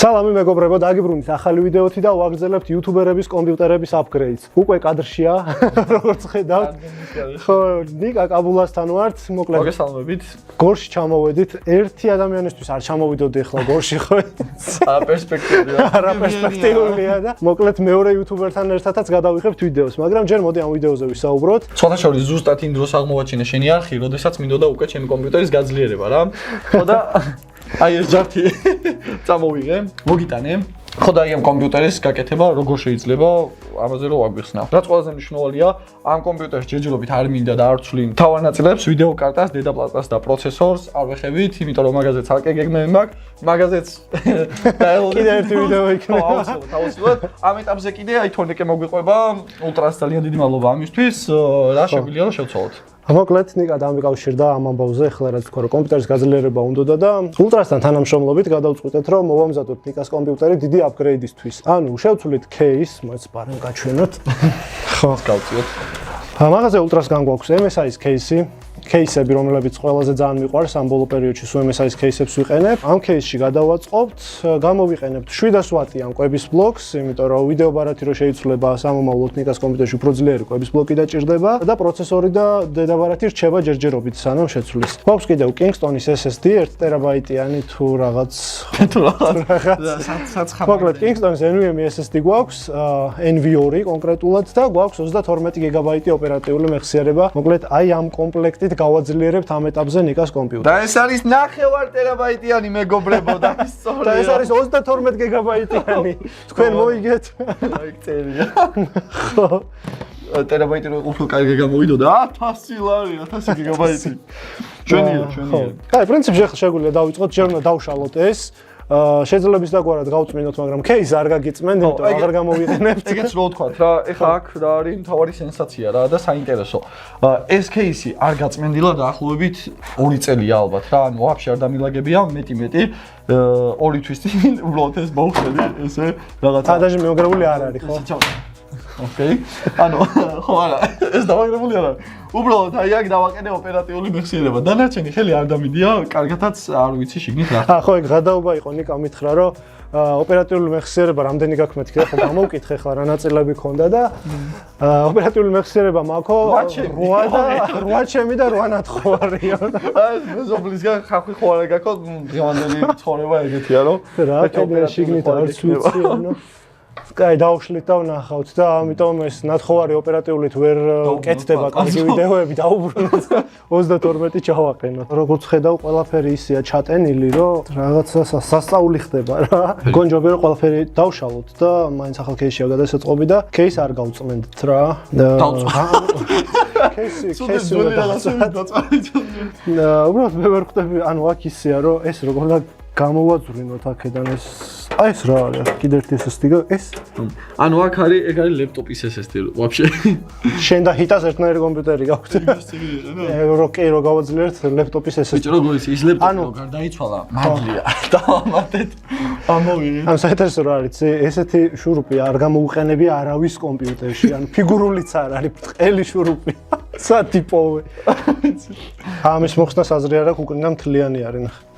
სალამი მეგობრებო, დაგიბრუნდით ახალი ვიდეოთი და ვაგრძელებთ იუთუბერების კომპიუტერების აპგრეიდს. უკვე კადრშია, როგორც ხედავთ. ხო, ნიკა კაბულასთან ვართ, მოკლედ. მოგესალმებით. გორში ჩამოვედით. ერთი ადამიანისთვის არ ჩამოვიდოდი ახლა გორში, ხო? არა პერსპექტიულია და მოკლედ მეორე იუთუბერთან ერთადაც გადავიღებთ ვიდეოს, მაგრამ ჯერ მოდი ამ ვიდეოზე ვისაუბროთ. სხვათა შორის ზუსტად იმ დროს აღმოვაჩინე შენი არხი, როდესაც მინდოდა უკვე ჩემი კომპიუტერის გაძლიერება რა. ხო და აი ეს ჯართი წამოვიღე, მოგიტანე. ხო და აი ამ კომპიუტერის გაკეთება როგორ შეიძლება ამაზე რომ ვაგვიხსნავ. რაც ყველაზე მნიშვნელოვანია, ამ კომპიუტერს ჯერჯერობით არ მინდა და არ ვცვლი მთავარ ნაწილებს, ვიდეო კარტას, დედა პლატას და პროცესორს არ ვეხებით, იმიტომ რომ მაგაზეც ალკე გეგმები მაქვს, მაგაზეც დაელოდეთ. კიდე ერთი ვიდეო იქნება. თავისუფლად. ამ ეტაპზე კიდე აი Tornike მოგვიყვება, ულტრას ძალიან დიდი მადლობა ამისთვის, რა შეგვიძლია რომ შევცვალოთ. მოკლედ ნიკა დამიკავშირდა ამ ამბავზე, ახლა რაც თქვა რომ კომპიუტერის გაძლიერება უნდოდა და ულტრასთან თანამშრომლობით გადავწყვიტეთ რომ მოვამზადოთ ნიკას კომპიუტერი დიდი აპგრეიდისთვის. ანუ შევცვლით кейს, მოიც პარენ გაჩვენოთ. ხო, გავწიოთ. მაღაზია ულტრასგან გვაქვს MSI-ის кейსი. кейსები, რომლებიც ყველაზე ძალიან მიყვარს ამ ბოლო პერიოდში სულ MSI-ის кейსებს ვიყენებ. ამ кейსში გადავაწყობთ, გამოვიყენებთ 700 ვატიან კვების ბლოკს, იმიტომ რომ ვიდეო ბარათი რო შეიცვლება სამომავლოდ ნიკას კომპიუტერში უფრო ძლიერი კვების ბლოკი დაჭირდება და პროცესორი და დედა ბარათი რჩება ჯერჯერობით სანამ შეცვლის. გვაქვს კიდევ Kingston-ის SSD 1 ტერაბაიტიანი თუ რაღაც მოკლედ Kingston-ის NVMe SSD გვაქვს, NV2 კონკრეტულად და გვაქვს 32 გიგაბაიტი ოპერატიული მეხსიერება. მოკლედ აი ამ კომპლექტით გავაძლიერებთ ამ ეტაპზე ნიკას კომპიუტერს. და ეს არის 9 ტერაბაიტიანი მეგობრებო და ის სწორია. და ეს არის 32 გიგაბაიტიანი. თქვენ მოიგეთ? აი წერია. ხო. ტერაბაიტი რო ყოფილ კარგი გამოვიდოდა, 1000 ლარი, 1000 გიგაბაიტი. ჩვენია. აი, პრინციპში ახლა შეგვიძლია დავიწყოთ, ჯერ უნდა დავშალოთ ეს. შეძლებს დაგვარად გავწმინოთ, მაგრამ кейს არ გაგიწმენთ, იმიტომ აღარ გამოვიყენებთ. ეგეც რო ვთქვათ რა, ეხლა აქ რა არის მთავარი სენსაცია რა და საინტერესო. ეს кейსი არ გაწმენდილა დაახლოებით 2 წელია ალბათ რა, ანუ ვაფშე არ დამილაგებია, მეტი 2 თვის წინ უბრალოდ ეს მოვხდები, ესე რაღაცა. ადაჟე მეოგრებული არ არის, ხო? ოკეი. ანუ ხო არა, ეს დავაგრებული არა. უბრალოდ აი აქ დავაყენე ოპერატიული მეხსიერება. დანარჩენი ხელი არ დამიდია, კარგათაც არ ვიცი შიგნით რა. ხო, ეგ გადაობა იყო ნიკა მითხრა, რომ ოპერატიული მეხსიერება რამდენი გაქმეთ კიდე ხო გამოვკითხე ხლა რა ნაწილები ქონდა და ოპერატიული მეხსიერება მაქო 8 ჩემი და 8 ნათხოვარია. აი მეზობლისგან ხალხი ხო არა გაქო დღევანდელი ცხოვრება ეგეთია რომ რა კიდე შიგნით არც ვიცი ანუ კაი დავშლით და ვნახავთ და ამიტომ ეს ნათხოვარი ოპერატიულით ვერ კეთდება კარგი ვიდეოები დაუბრუნოთ 32 ჩავაყენოთ. როგორც ხედავ ყველაფერი ისეა ჩატენილი რომ რაღაცა სასწაული ხდება რა. გონჯობი რომ ყველაფერი დავშალოთ და მაინც ახალ кейსშია გადასაწყობი და кейს არ გავწმენდით რა. кейსი უბრალოდ მე ვერ ხვდები ანუ აქ ისეა რომ ეს როგორ უნდა გამოვაძვრინოთ აქედან ეს აი ეს რა არის კიდე ერთი SSD ეს ანუ აქ არის ეგ არის ლეპტოპის SSD ვაფშე შენ და ჰიტას ერთნაირი კომპიუტერი გაქვთ კი რო გავაძლიერეთ ლეპტოპის SSD ბიჭო როგორ ის ლეპტოპი რო გარდაიცვალა მადლია დავამატეთ ამოვიღე ანუ საერთოდ რა არის ესეთი შურუპი არ გამოუყენებია არავის კომპიუტერში ანუ ფიგურულიც არ არის ბრტყელი შურუპი სატიპოვე ამის მოხსნას აზრი არ აქვს უკრიდან მთლიანი არის ნახე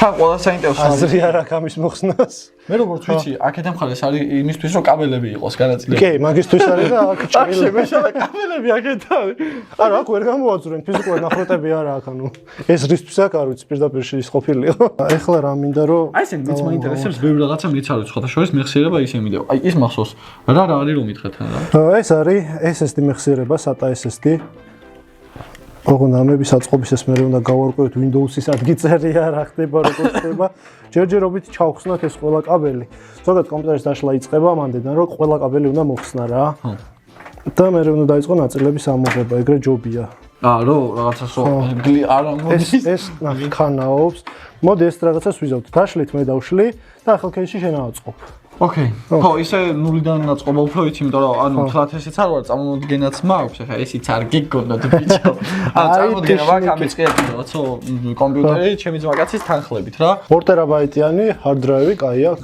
ყველა საინტერესო აზრი არ აქვს ამის მოხსნას. მე როგორც ვიცი, აქედან მხარეს არის იმისთვის რომ კაბელები იყოს განაწილებული. კი, მაგისთვის არის და აქ ჭრილები კაბელები აქეთ არის. არა, აქ ვერ გამოვაძვრენ, ფიზიკურად ნახროტები არა აქ, ანუ ეს რისთვის აქ არ ვიცი, პირდაპირ ის ყოფილიყო. ეხლა რა მინდა რომ აი ესენი მეც მაინტერესებს, ბევრი რაღაცა მეც არ ვიცი, სხვათა შორის მეხსიერება ისე მიდევა. აი ის მახსოვს. რა არის რომ მითხრათ რა? ეს არის SSD მეხსიერება, SATA SSD. ოღონდ ამების აწყობის ეს მე უნდა გავარკვევთ Windows-ის ადგიწერია რა ხდება როგორ ხდება ჯერჯერობით ჩავხსნათ ეს ყველა კაბელი ზოგადად კომპიუტერის დაშლა იწყება მანდიდან რომ ყველა კაბელი უნდა მოხსნა რა და მე უნდა დაიწყო ნაწილების ამოღება ეგრე ჯობია რო რაღაცას არ მოდის ეს ნახე ხანაობს მოდი ეს რაღაცას ვიზავთ დაშლით მე დავშლი და ახალ кейსში შენავაწყობ ოკეი. ხო, ისე ნულიდან დაწყობა უფრო ვიცი, იმიტომ რომ ანუ თლათ ესეც არ ვარ, წარმოუდგენაც მაქვს, ახლა ესიც არ გიგონოთ ბიჭო. წარმოუდგენა ვაკ ამის ყიდაცო კომპიუტერი ჩემი ძმაკაცის თანხლებით რა. 2 ტერაბაიტიანი hard drive-ი, კაი აქ.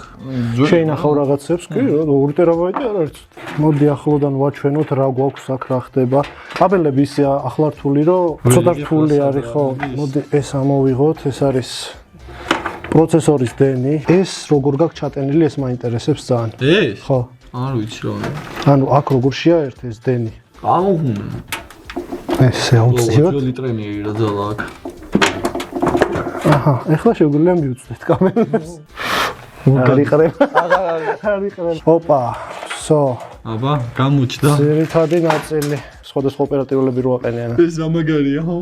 შეინახავ რაღაცებს, კი, 2 ტერაბაიტი არ არის. მოდი ახლოდან ვაჩვენოთ რა გვაქვს აქ რა ხდება. კაბელები ისე ახლა რთული რომ ცოტა რთული არის ხო. მოდი ეს ამოვიღოთ, ეს არის პროცესორის დენი. ეს როგორ გაქვს ჩატენილი, ეს მაინტერესებს ძალიან. ეს? ხო. არ ვიცი რა. ანუ აქ როგორ შეაერთე ეს დენი? აუღუნე. ესე აუციოთ. ლიტრენია რა ძალა აქ. აჰა, ეხლა შეგვიძლია მივუწვდეთ კამერას. არიყრება. არიყრება. ოპა, სო. აბა, გამოჩდა. ძირითადი ნაწილი. სხვადასხვა ოპერატიულები რო აყენიან. ეს ამაგარია, ხო?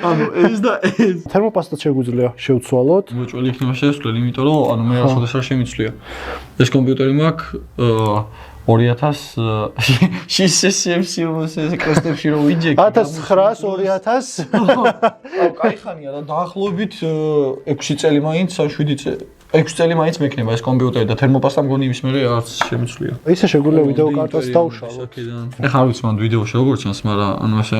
ანუ ეს და ეს. თერმოპასტაც შეგვიძლია შევცვალოთ. მოჭველი იქნება შესვლელი, იმიტომ რომ ანუ მე ახალ ეს შემიძლია. ეს კომპიუტერი მაქვს 2000 CMC კრესტებში რო ვიჯექი 1900 2000 აუ კაი ხანია რა დაახლოებით 6 წელი მაინც 7 წელი 6 წელი მაინც მექნება ეს კომპიუტერი და თერმოპასტა მგონი იმის მერე არც შემიძლია ისე შეგვიძლია ვიდეო კარტას დავშალოთ ეხლა არ ვიცი მან ვიდეოში როგორ ჩანს მაგრამ ანუ ესე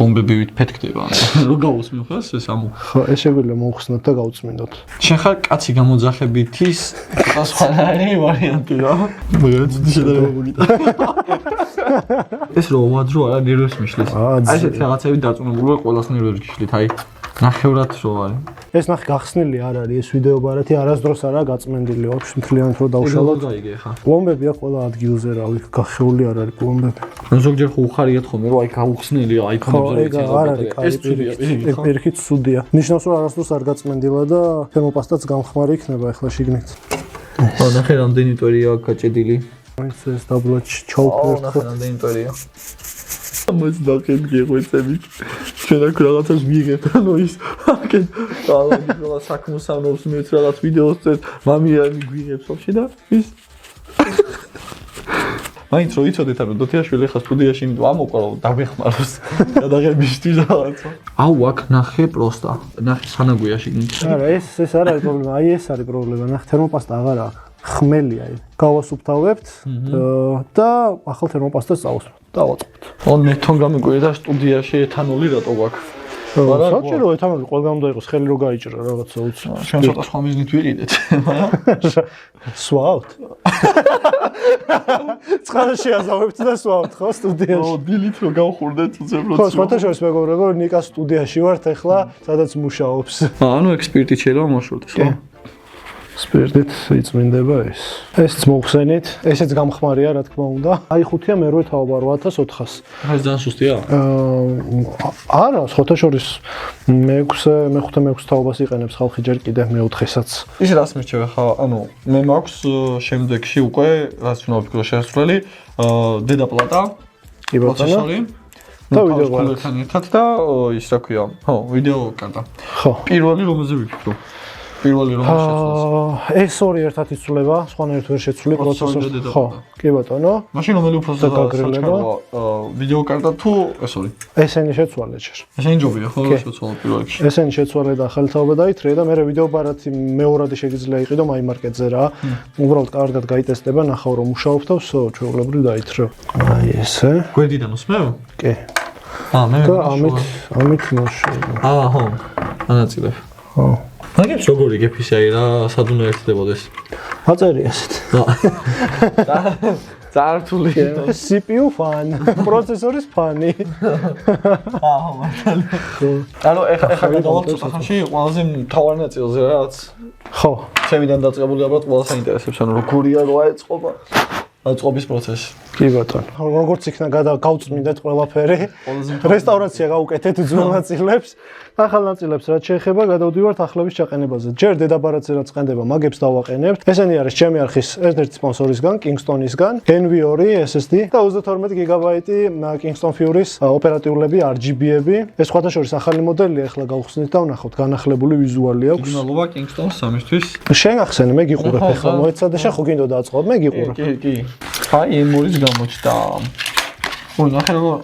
ბომბებივით ფეთქდება რო გავუსმენ ხას ეს ამო ხო ეს შეგვიძლია მოუხსნათ და გავწმინდოთ შენ ხარ კაცი გამოძახებითის სხვადასხვანაირი ვარიანტი რა მაგრამ ცუდი შედარება მოგიტა ეს რო ვადრო არა ნერვებს მიშლის აი ესეთი რაღაცები დაწუნებულია ყველას ნერვებს გიშლით აი ნახევრად რო არის ეს ნახე გახსნილი არ არის ეს ვიდეო ბარათი არასდროს არა გაწმენდილი ვაფშე მთლიანად რო დავშალოთ გაიგე ხა პლომბებია ყველა ადგილზე რავი გახეული არ არის პლომბები ზოგჯერ ხო უხარიათ ხოლმე რომ აი გაუხსნილია აიქონებზე ეს ცუდია ეს პირიქით ცუდია ნიშნავს რომ არასდროს არ გაწმენდილა და თერმოპასტაც გამხმარი იქნება ახლა შიგნით ხო ნახე რამდენი ტვერია გაჭედილი ეს დაბლად ჩაუფერთ ნახე რამდენი ტვერია მოიც დაკეთ გეღვეწებით ჩვენ აქ რაღაცას ვიღებთ ანუ ის აკეთ რაღაც საქმოს ამობს მეც რაღაც ვიდეოს წერ მამიანი გვიღებს ვაფშე და ის მაინც რო იცოდეთ ანუ დოთიაშვილი ხა სტუდიაში იმიტომ ამოყვა რომ დაგვეხმაროს გადაღებისთვის რაღაცა აუ აქ ნახე პროსტა ნახე სანაგვია შიგნით არა ეს არ არის პრობლემა აი ეს არის პრობლემა ნახე თერმოპასტა აღარ აქვს ხმელია გავასუფთავებთ და ახალ თერმოპასტას წავუსვამთ დავაწყობთ ონ მე თვითონ გამიგვირდა სტუდიაში ეთანოლი რატო გვაქვს საჭირო ეთანოლი ყველგან უნდა იყოს ხელი რო გაიჭრა რაღაცა უცნაური ჩვენ ცოტა სხვა მიზნით ვიყიდეთ სვავთ ცხადა შეაზავებთ და სვავთ ხო სტუდიაში ო დილით რო გავხურდეთ უცებ რო ხო სხვათა შორის მეგობრებო ნიკას სტუდიაში ვართ ახლა სადაც მუშაობს ანუ ექსპერტი შეიძლება მოშორდეს ხო სპირტით იწმინდება ესეც მოხსენით ესეც გამხმარია რა თქმა უნდა აი 5-ია მერვე თაობა 8400 ეს ძალიან სუსტია არა სხვათა შორის მე-5 თაობას იყენებს ხალხი ჯერ კიდე მე-4-საც ის რას მირჩევ ხა ანუ მე მაქვს შემდეგში უკვე რაც უნდა ვფიქრო შესასვლელი დედაპლატა პროცესორი და ვიდეო კარტთან ერთად და ის რა ქვია ხო ვიდეო კარტა ხო პირველი რომელზე ვიფიქრო პირველი რომ შეცვლას ეს ორი ერთად იცვლება, სხვანაირად ვერ შეცვლი პროცესორი. ხო, კი ბატონო. მაშინ რომელი უფრო გაგრილება ვიდეო კარტა თუ ეს ორი? ესენი შეცვალე ჯერ. ესენი ჯობია ხო შეცვალა პირველ რიგში. ესენი შეცვალე და ახალი თაობა დაითრია და მე ვიდეო ბარათი მეორადი შეგიძლია იყიდო მაიმარკეტზე რა. უბრალოდ კარგად გაიტესტება, ნახავ რომ მუშაობს და всё, ჩვეულებრივ დაითრევ. აი ესე. გვერდიდან უსმევ? კი. მე და ამით მოშევ. ხო. ანაწილებ. ხო. მაგებს როგორი გეფისი აი რა სად უნდა ერთდებოდეს? აწერია ესეთ. ძართული CPU fan, პროცესორის ფანი. ხო, მართალი. ანუ ეხლა გადავალთ ხანში ყველაზე მთავარ ნაწილზე რაც. ხო. ჩემიდან დაწყებული ალბათ ყველა საინტერესებს, ანუ როგორია რო აეწყობა აწყობის პროცესი. კი ბატონო. როგორც იქნა გავწმინდეთ ყველაფერი. რესტავრაცია გავუკეთეთ ძველ ნაწილებს. ახალ ნაწილებს რაც შეეხება გადავდივართ ახლების ჩაყენებაზე. ჯერ დედაბარათზე რაც ყენდება, მაგებს დავაყენებთ. ესენი არის ჩემი არხის ერთ-ერთი სპონსორისგან, Kingstonისგან, NV2 SSD და 32 გიგაბაიტი Kingston Fury-ის ოპერატიულები RGB-ები. ეს სხვათა შორის ახალი მოდელია, ახლა გავხსნით და ვნახავთ, განახლებული ვიზუალი აქვს. მადლობა Kingston სამისთვის. შენ ახსენე, მე გიყურებ ახლა მოეცა და შენ ხო გინდო დააწყობ, მე გიყურებ. კი. აი M2-ის გამოჩნდა. ой, ნახე როგორ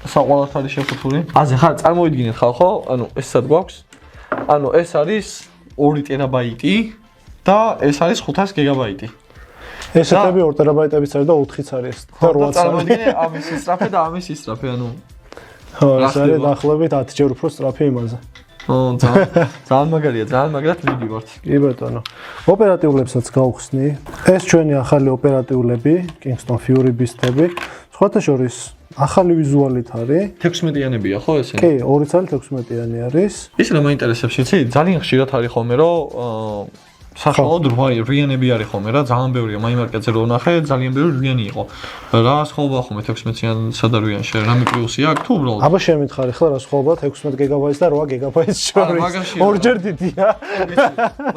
საყვალად არის შეხუთული. აზე ხარ წარმოვიდგინეთ ხალხო, ანუ ეს სად გვაქვს? ანუ ეს არის 2 ტერაბაიტი და ეს არის 500 გიგაბაიტი. ესეთები 2 ტერაბაიტებიც არის და 4-იც არის და 8-იც. წარმოვიდგინე ამის ისტრაფე და ამის ისტრაფე, ანუ ხო, ეს არის დაახლოებით 10 ჯერ უფრო სწრაფი იმაზე. ძალიან მაგარია, ძალიან მაგრად მივიდივართ. კი ბატონო. ოპერატიულებსაც გავხსნი. ეს ჩვენი ახალი ოპერატიულები, Kingston Fury ბისტები. სხვათა შორის ახალი ვიზუალით არის. 16-იანებია ხო ესე? კი, 2 წელი 16-იანი არის. ის რა მაინტერესებს, იცი? ძალიან ხშირად არის ხოლმე, რომ საშუალოდ რვიანები არის ხოლმე რა, ძალიან ბევრია მაიმარკეტზე რო ვნახე, ძალიან ბევრი რვიანი იყო. რა სხვაობა ხოლმე 16-იანსა და რვიანში, რამე პლუსი აქვს თუ უბრალოდ? აბა შემითხარი ხლა რა სხვაობა 16 გიგაბაიტს და 8 გიგაბაიტს შორის. ორჯერ დიდია.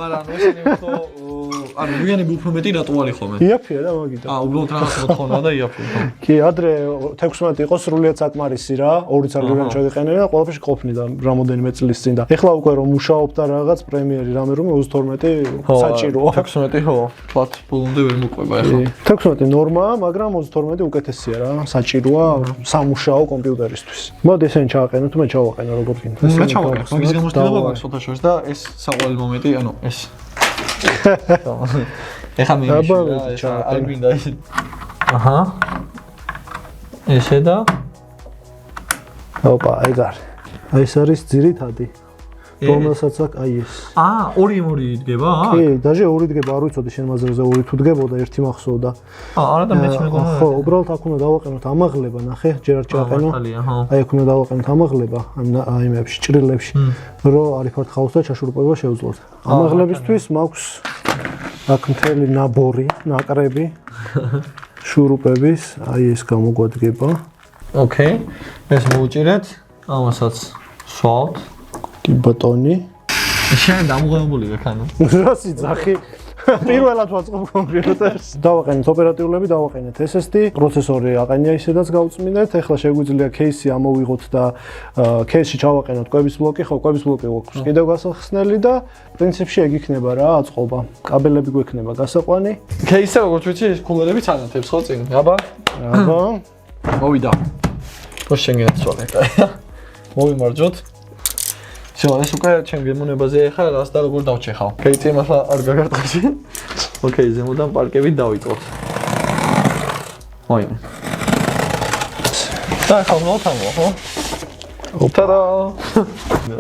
მაგრამ ესენი უფრო ანუ რვიანები უფრო მეტი რატო არის ხოლმე? იაფია რა მაგითა. უბრალოდ რაღაც მოთხოვნა და იაფია. კი, ადრე 16 იყო სრულიად საკმარისი რა, 2 წელი რვიანი შევიყენები და ყველაფერში ყოფნიდა რამოდენიმე წლის წინ და ეხლა უკვე რომ მუშაობ და რაღაც პრემიერი რამე რომ 32 საჭიროა. 16 ხო, ფლატ ბოლომდე ვერ მოყვება ეხლა. 16 ნორმაა, მაგრამ 32 უკეთესია რა, საჭიროა სამუშაო კომპიუტერისთვის. მოდი ესენი ჩააყენოთ, მე ჩავაყენო როგორ გინდა. მე ჩავაყენო, მაგის გამოსტილება მაქვს ფოთა შორის და ეს საყვარელი მომენტი, ანუ ეს. ეხლა მე არ გვინდა ეს. აჰა. ესე და ოპა, ეგ არის. აი ეს არის ძირითადი. რომელსაც აქ აი ეს. ორი იდგება? კი, დაჟე ორი დგება, არ ვიცოდი შენ მაზერზე ორი თუ დგებოდა, ერთი მახსოვდა. არა და მეც მეგონა. ხო, უბრალოდ აქ უნდა დავაყენოთ ამაღლება, ნახე, ჯერ არ ჩააყენო. აი აქ უნდა დავაყენოთ ამაღლება, აი მეებში, ჭრილებში, რომ არ იფართხაოს და ჩაშურუპება შეუძლოთ. ამაღლებისთვის მაქვს აქ მთელი ნაბორი, ნაკრები შურუპების, აი ეს გამოგვადგება. ოკეი. ეს მოვუჭირეთ, ამასაც სვავთ. კი ბატონი. შენ დამღებული ვექანო. რა სიძახი. პირველად ვაწყობ კომპიუტერს. დავაყენეთ ოპერატიულები, დავაყენეთ SSD, პროცესორი აყენია ისედაც გავწმინდეთ. ეხლა შეგვიძლია кейსი ამოვიღოთ და кейსში ჩავაყენოთ კვების ბლოკი, ხო, კვების ბლოკი გვაქვს კიდევ გასახსნელი და პრინციპში ეგ იქნება რა, აწყობა. კაბელები გვექნება გასაყვანი. кейსზე როგორც ვიცი, ეს კულერებიც ანათებს ხო წინ? აბა. მოვიდა. πώς შენ გეცვალე, კაი. მოვიმარჯოთ. Всё, ეს უკვე ჩემ გემოვნებაზე ახლა რას და როგორ დავჩეხავ. კეიცი ახლა არ გაგარტყევში. ოკეი, ზემოდან პარკებით დავიწყოთ. მოიმე. და ახლა მოთავო, ხო? ოპარა.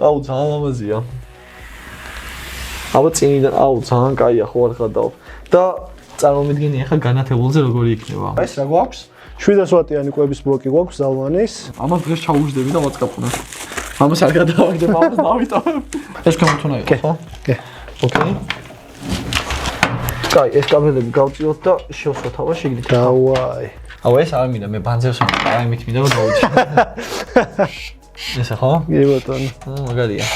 აუ, ძალიან ლამაზია. აბა წინიდან, აუ, ძალიან კაია ხო არ ხადავ. და წარმომიდგენი ახლა განათებულზე როგორი იქნება. ეს რა გვაქვს? 700 ვატიანი კვების ბლოკი გვაქვს ზალმანის. ამას დღეს ჩაუждები და ვაწყაპუნებ. ამას არ გადავაგდებ, ამას დავიტოვებ. ეს გამოტოვნა იყო, ხო? კი. ოკეი. კაი, ეს კაბელები გავწიოთ და შევსვათავა შიგნით. დავაი. აუ ეს არ მინდა, მე ბანძებს მინდა, აი მით მინდა რომ გავიჩი. ესე ხო? კი ბატონო. მაგარია.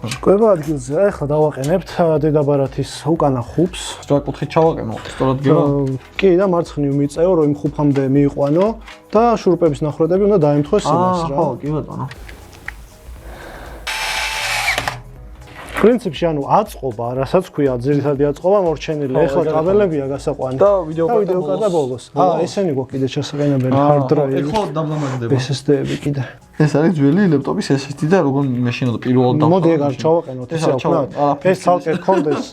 კვება ადგილზე, ახლა დავაყენებთ დედაბარათის უკანა ხუბს. სწორკუთხედ ჩავაყენო, სწორად გება? კი და მარცხნივ მიწეო, რომ იმ ხუბამდე მიიყვანო და შურუპების ნახროდები უნდა დაემთხოს იმას რა. ხო, კი ბატონო. პრინციპში ანუ აწყობა, რასაც ქვია, ძირითადი აწყობა მორჩენილი. ეხლა კაბელებია გასაყვანი. და ვიდეო კარტა ბოლოს. ესენი გვაქვს კიდე ჩასაყენებელი hard drive. ეხლა დამამაგდება. SSD-ები კიდე. ეს არის ძველი ლეპტოპის SSD და როგორ მეშინოდა პირველად დავხო. მოდი ეგ არ ჩავაყენოთ, ესე ვქნათ. ეს ცალკე გქონდეს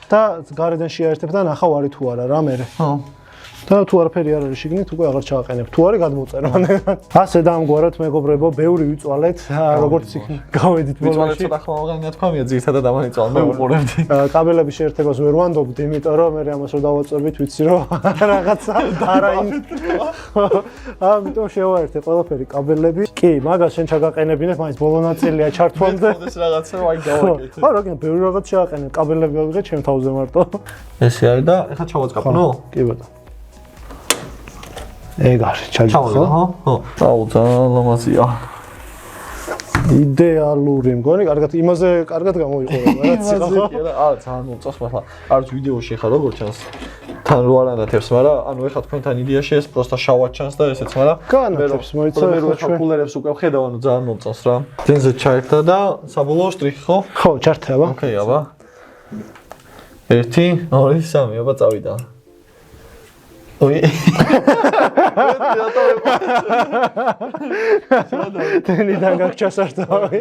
და გარედან შეაერთებ და ნახავ არის თუ არა რა მერე. ხო. და თუ არაფერი არ არის შიგნით, უკვე აღარ ჩააყენებ. თუ არის გადმოწერო. ასე და ამგვარად მეგობრებო, ბევრი ვიწვალეთ, როგორც გავედით ბოლოში. ვიწვალეთ ცოტა ხმამაღალი თქვამია, ძირითადად ამანიცვალ მე უყურებდი. კაბელების შეერთებას ვერ ვანდობთ, იმიტომ რომ მე ამას რომ დავაწვევით, ვიცი რომ რაღაცა არა იმ. ამიტომ შევაერთე ყველაფერი კაბელები. კი, მაგას შენ ჩაგაყენებინებ, მაინც ბოლო ნაწილია ჩართვამდე. ეს რაღაცა ვაი გავაკეთე. ხო, რა, ბევრი რაღაც ჩააყენე, კაბელები ავიღე ჩემ თავზე მარტო. ესე არის და ეხლა ჩავაწყაპნო? კი ბატონო. ეგ არის ჩაჯახო. ხო. აუ, ძალიან ლამაზია. იდეალური მგონი, კარგად იმაზე კარგად გამოიყურება, რაც იყო ხო? ძალიან მომწონს ახლა. არც ვიდეოში ხარ როგორ ჩანს. თან რო არ ანათებს, მაგრამ ანუ ეხლა თქვენთან იდეაში ეს პროსტა შავად ჩანს და ესეც, მაგრამ განათებს, მოიცა მე რო ჩაკულერებს უკვე ვხედავ, ანუ ძალიან მომწონს რა. ძენზე ჩაერთა და საბოლოო შტრიხი ხო? ხო, ჩართე აბა. ოკეი, აბა. 1 2 3 აბა წავიდა. ой. თენიდან გაგჩასართავი.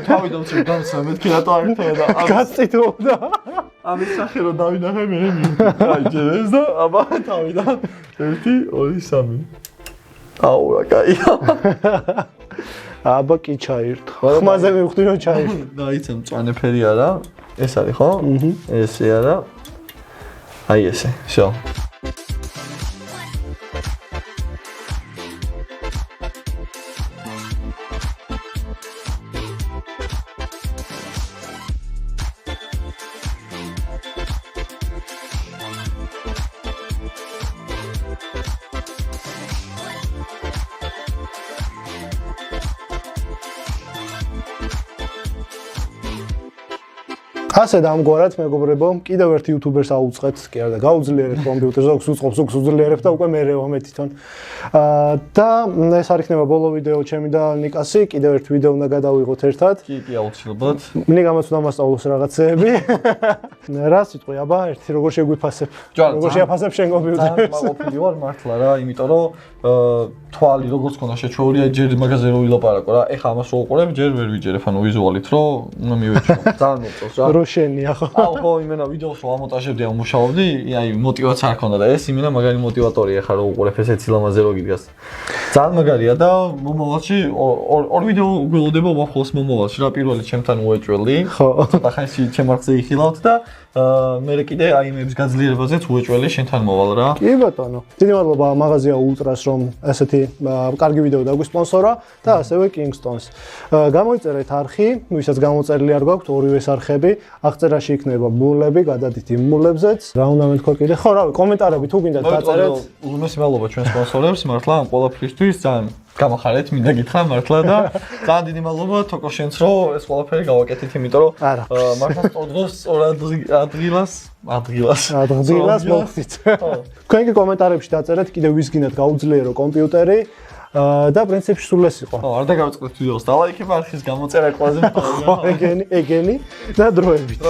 თავიდან წინ გამცა მეთქი რატო არ ერთოდა. გაწიტობდა. ამის სახე რომ დავინახე მე აი ჯერეს და აბა თავიდან 1 2 3. აუ რა კაია. აბა კი ჩაირთხა. ხმაზე მივხვდი რომ ჩაირთხა. დაიცემ მწვანე ფერი არა. ეს არის ხო? ესე არა. აი ესე. всё. ასე და ამგვარად მეგობრებო, კიდევ ერთ იუთუბერს აუწყეთ, კი არა და გაუძლიერებთ კომპიუტერს, ოქს უწყობს, ოქს უძლიერებთ და უკვე მერევა მე თვითონ. და ეს არ იქნება ბოლო ვიდეო ჩემი და ნიკასი, კიდევ ერთ ვიდეო უნდა გადავიღოთ ერთად. კი, აუცილებლად. ნიკამაც უნდა მასწავლოს რაღაცეები. რა სიტყვი, აბა, ერთი როგორ შეგვიფასებ? როგორ შეაფასებ შენ კომპიუტერს? მაყოფილი ვარ მართლა რა, იმიტომ რომ თვალი როგორც ქონდა შეჩვეულია ჯერ მაგაზე რო ვილაპარაკო რა. ეხლა ამას რო უყურებ, ჯერ ვერ ვიჯერებ, ანუ ვიზუალით რო უნდა მივეჩვენო. ძალიან მოწონს რა. რო შენია ხო? ხო, იმენა ვიდეოს რო ამონტაჟებდი, ამუშავებდი, აი мотиваცია არ ქონდა და ეს იმენა მაგარი мотиваტორია ხარ რო უყურებ ესეც ლამაზე რო გიდგას. ძალიან მაგარია და მომავალში ორ ვიდეო გველოდება უახლოეს მომავალში რა, პირველი ჩემთან უეჭველი. ხო. ცოტა ხანში ჩემ არხზე იხილავთ და მე კიდე აი იმების გაძლიერებაზეც უეჭველი შენთან მოვალ რა. კი ბატონო. დიდი მადლობა მაღაზია ულტრას რომ ესეთი კარგი ვიდეო დაგვისპონსორა და ასევე Kingston's. გამოიწერეთ არხი, ვისაც გამოწერილი არ გვაქვთ ორივეს არხები, აღწერაში იქნება მულები, გადადით იმ მულებზეც. რა უნდა მეთქვა კიდე? ხო, რავი, კომენტარები თუ გინდათ დაწერეთ. უზმესი მადლობა ჩვენ სპონსორებს, მართლა ამ ყველაფრისთვის ძალიან გამახარეთ, მინდა გითხრა მართლა და ძალიან დიდი მადლობა თოკო შენც რომ ეს ყველაფერი გავაკეთეთ, იმიტომ რომ მართლა დღეს ადგილას მოგხდით. თქვენ კი კომენტარებში დაწერეთ კიდევ ვის გინდათ გაუძლიერო კომპიუტერი და პრინციპში სულ ეს იყო. ხო, არ დაგავიწყდეთ ვიდეოს და ლაიქება არხის გამოწერა ყველაზე მთავარია. ეგენი და დროებით.